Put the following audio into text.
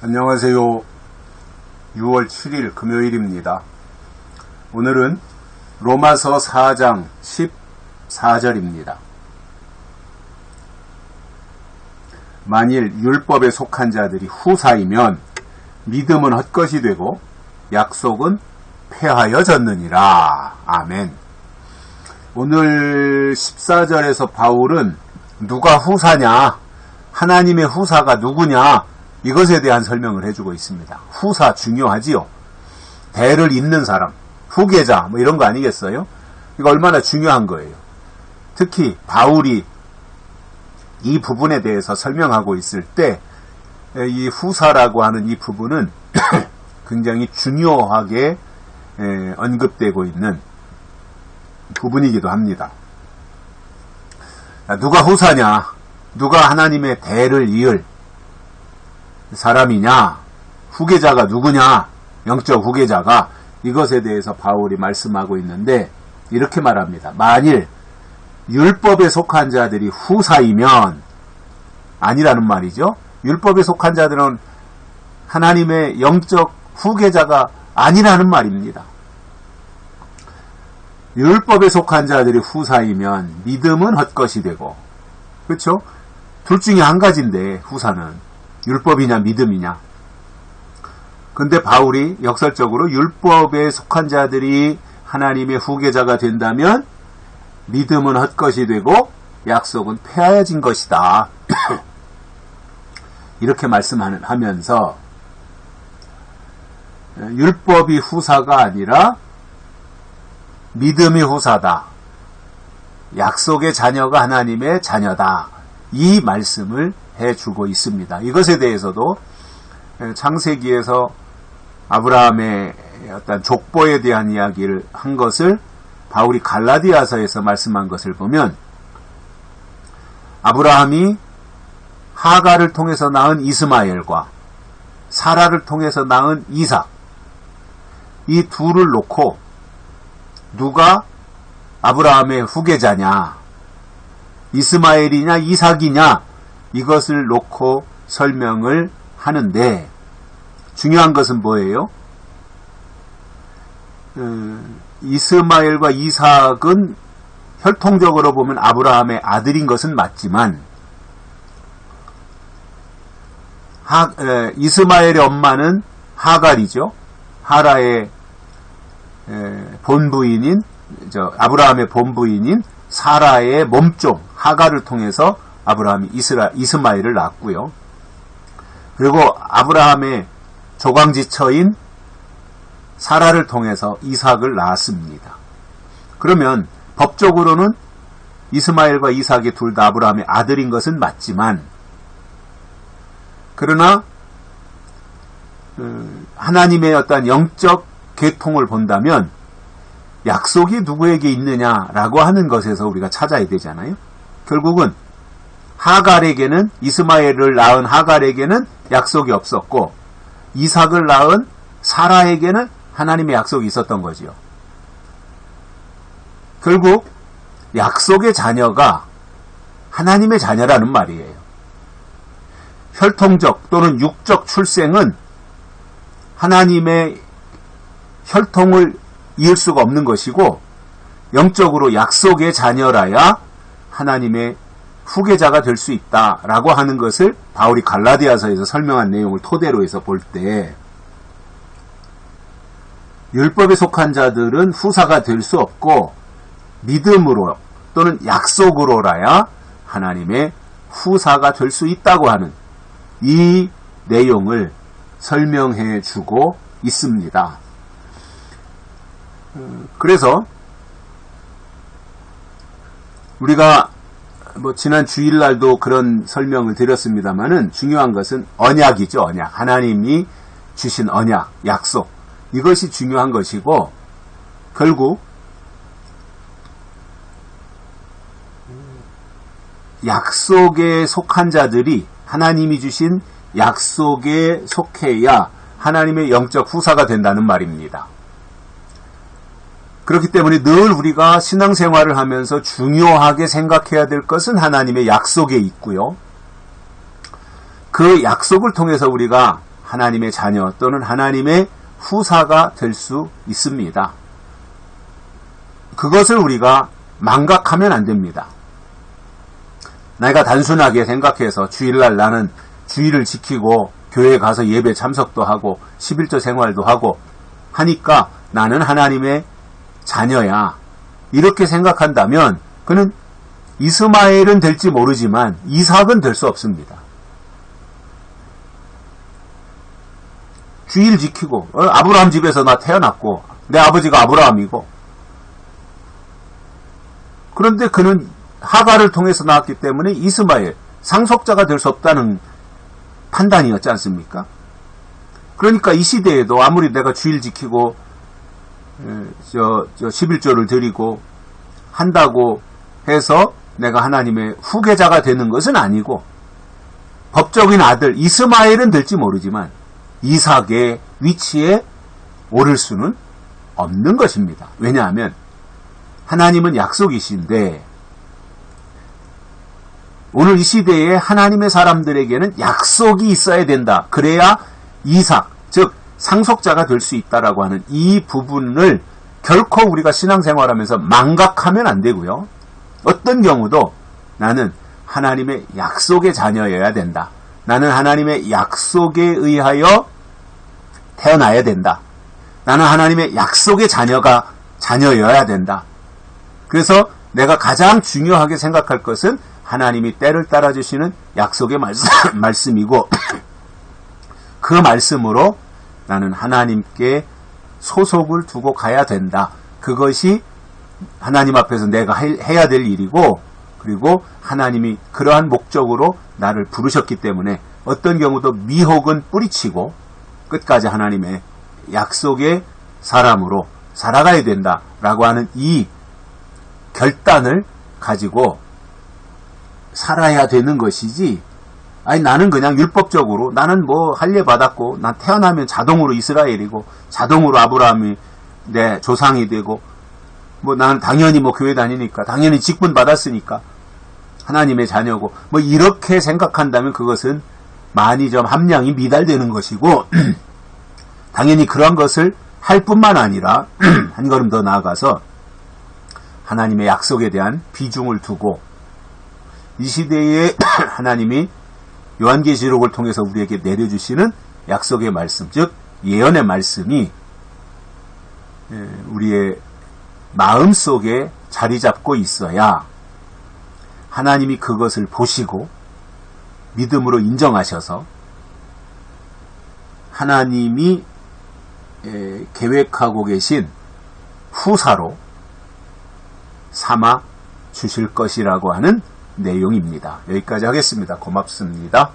안녕하세요. 6월 7일 금요일입니다. 오늘은 로마서 4장 14절입니다. 만일 율법에 속한 자들이 후사이면 믿음은 헛것이 되고 약속은 폐하여졌느니라. 아멘. 오늘 14절에서 바울은 누가 후사냐, 하나님의 후사가 누구냐, 이것에 대한 설명을 해주고 있습니다. 후사 중요하지요. 대를 잇는 사람, 후계자 뭐 이런 거 아니겠어요? 이거 얼마나 중요한 거예요. 특히 바울이 이 부분에 대해서 설명하고 있을 때 이 후사라고 하는 이 부분은 굉장히 중요하게 언급되고 있는 부분이기도 합니다. 누가 후사냐, 누가 하나님의 대를 이을 사람이냐, 후계자가 누구냐, 영적 후계자가, 이것에 대해서 바울이 말씀하고 있는데 이렇게 말합니다. 만일 율법에 속한 자들이 후사이면, 아니라는 말이죠. 율법에 속한 자들은 하나님의 영적 후계자가 아니라는 말입니다. 율법에 속한 자들이 후사이면 믿음은 헛것이 되고, 그렇죠? 둘 중에 한 가지인데 후사는 율법이냐 믿음이냐. 근데 바울이 역설적으로 율법에 속한 자들이 하나님의 후계자가 된다면 믿음은 헛것이 되고 약속은 폐하여진 것이다. 이렇게 말씀하면서 율법이 후사가 아니라 믿음이 후사다. 약속의 자녀가 하나님의 자녀다. 이 말씀을 해주고 있습니다. 이것에 대해서도 창세기에서 아브라함의 어떤 족보에 대한 이야기를 한 것을 바울이 갈라디아서에서 말씀한 것을 보면, 아브라함이 하가를 통해서 낳은 이스마엘과 사라를 통해서 낳은 이삭, 이 둘을 놓고 누가 아브라함의 후계자냐, 이스마엘이냐 이삭이냐, 이것을 놓고 설명을 하는데 중요한 것은 뭐예요? 이스마엘과 이삭은 혈통적으로 보면 아브라함의 아들인 것은 맞지만 이스마엘의 엄마는 하갈이죠. 하라의 본부인인, 아브라함의 본부인인 사라의 몸종 하갈을 통해서 아브라함이 이스마엘을 낳았고요. 그리고 아브라함의 조강지처인 사라를 통해서 이삭을 낳았습니다. 그러면 법적으로는 이스마엘과 이삭이 둘 다 아브라함의 아들인 것은 맞지만, 그러나 하나님의 어떤 영적 계통을 본다면 약속이 누구에게 있느냐라고 하는 것에서 우리가 찾아야 되잖아요. 결국은 하갈에게는, 이스마엘을 낳은 하갈에게는 약속이 없었고 이삭을 낳은 사라에게는 하나님의 약속이 있었던 거지요. 결국 약속의 자녀가 하나님의 자녀라는 말이에요. 혈통적 또는 육적 출생은 하나님의 혈통을 이을 수가 없는 것이고, 영적으로 약속의 자녀라야 하나님의 후계자가 될 수 있다라고 하는 것을 바울이 갈라디아서에서 설명한 내용을 토대로 해서 볼 때, 율법에 속한 자들은 후사가 될 수 없고 믿음으로 또는 약속으로라야 하나님의 후사가 될 수 있다고 하는 이 내용을 설명해 주고 있습니다. 그래서 우리가 지난 주일날도 그런 설명을 드렸습니다만은, 중요한 것은 언약이죠. 언약. 하나님이 주신 언약, 약속. 이것이 중요한 것이고, 결국 약속에 속한 자들이 하나님이 주신 약속에 속해야 하나님의 영적 후사가 된다는 말입니다. 그렇기 때문에 늘 우리가 신앙생활을 하면서 중요하게 생각해야 될 것은 하나님의 약속에 있고요. 그 약속을 통해서 우리가 하나님의 자녀 또는 하나님의 후사가 될 수 있습니다. 그것을 우리가 망각하면 안 됩니다. 내가 단순하게 생각해서 주일날 나는 주일을 지키고 교회에 가서 예배 참석도 하고 11조 생활도 하고 하니까 나는 하나님의 자녀야. 이렇게 생각한다면 그는 이스마엘은 될지 모르지만 이삭은 될 수 없습니다. 주일 지키고 아브라함 집에서 나 태어났고 내 아버지가 아브라함이고 그런데 그는 하가를 통해서 나왔기 때문에 이스마엘 상속자가 될 수 없다는 판단이었지 않습니까? 그러니까 이 시대에도 아무리 내가 주일 지키고 11조를 드리고 한다고 해서 내가 하나님의 후계자가 되는 것은 아니고 법적인 아들 이스마엘은 될지 모르지만 이삭의 위치에 오를 수는 없는 것입니다. 왜냐하면 하나님은 약속이신데 오늘 이 시대에 하나님의 사람들에게는 약속이 있어야 된다. 그래야 이삭, 즉 상속자가 될 수 있다라고 하는 이 부분을 결코 우리가 신앙생활하면서 망각하면 안 되고요. 어떤 경우도 나는 하나님의 약속의 자녀여야 된다. 나는 하나님의 약속에 의하여 태어나야 된다. 나는 하나님의 약속의 자녀여야 된다. 그래서 내가 가장 중요하게 생각할 것은 하나님이 때를 따라주시는 약속의 말씀이고 그 말씀으로 나는 하나님께 소속을 두고 가야 된다. 그것이 하나님 앞에서 내가 해야 될 일이고 그리고 하나님이 그러한 목적으로 나를 부르셨기 때문에 어떤 경우도 미혹은 뿌리치고 끝까지 하나님의 약속의 사람으로 살아가야 된다라고 하는 이 결단을 가지고 살아야 되는 것이지 아니 나는 그냥 율법적으로 나는 뭐 할례 받았고 난 태어나면 자동으로 이스라엘이고 자동으로 아브라함이 내 조상이 되고 뭐 나는 당연히 뭐 교회 다니니까 당연히 직분 받았으니까 하나님의 자녀고 뭐 이렇게 생각한다면 그것은 많이 좀 함량이 미달되는 것이고 당연히 그런 것을 할 뿐만 아니라 한 걸음 더 나아가서 하나님의 약속에 대한 비중을 두고 이 시대에 하나님이 요한계시록을 통해서 우리에게 내려주시는 약속의 말씀, 즉 예언의 말씀이 우리의 마음속에 자리 잡고 있어야 하나님이 그것을 보시고 믿음으로 인정하셔서 하나님이 계획하고 계신 후사로 삼아 주실 것이라고 하는 내용입니다. 여기까지 하겠습니다. 고맙습니다.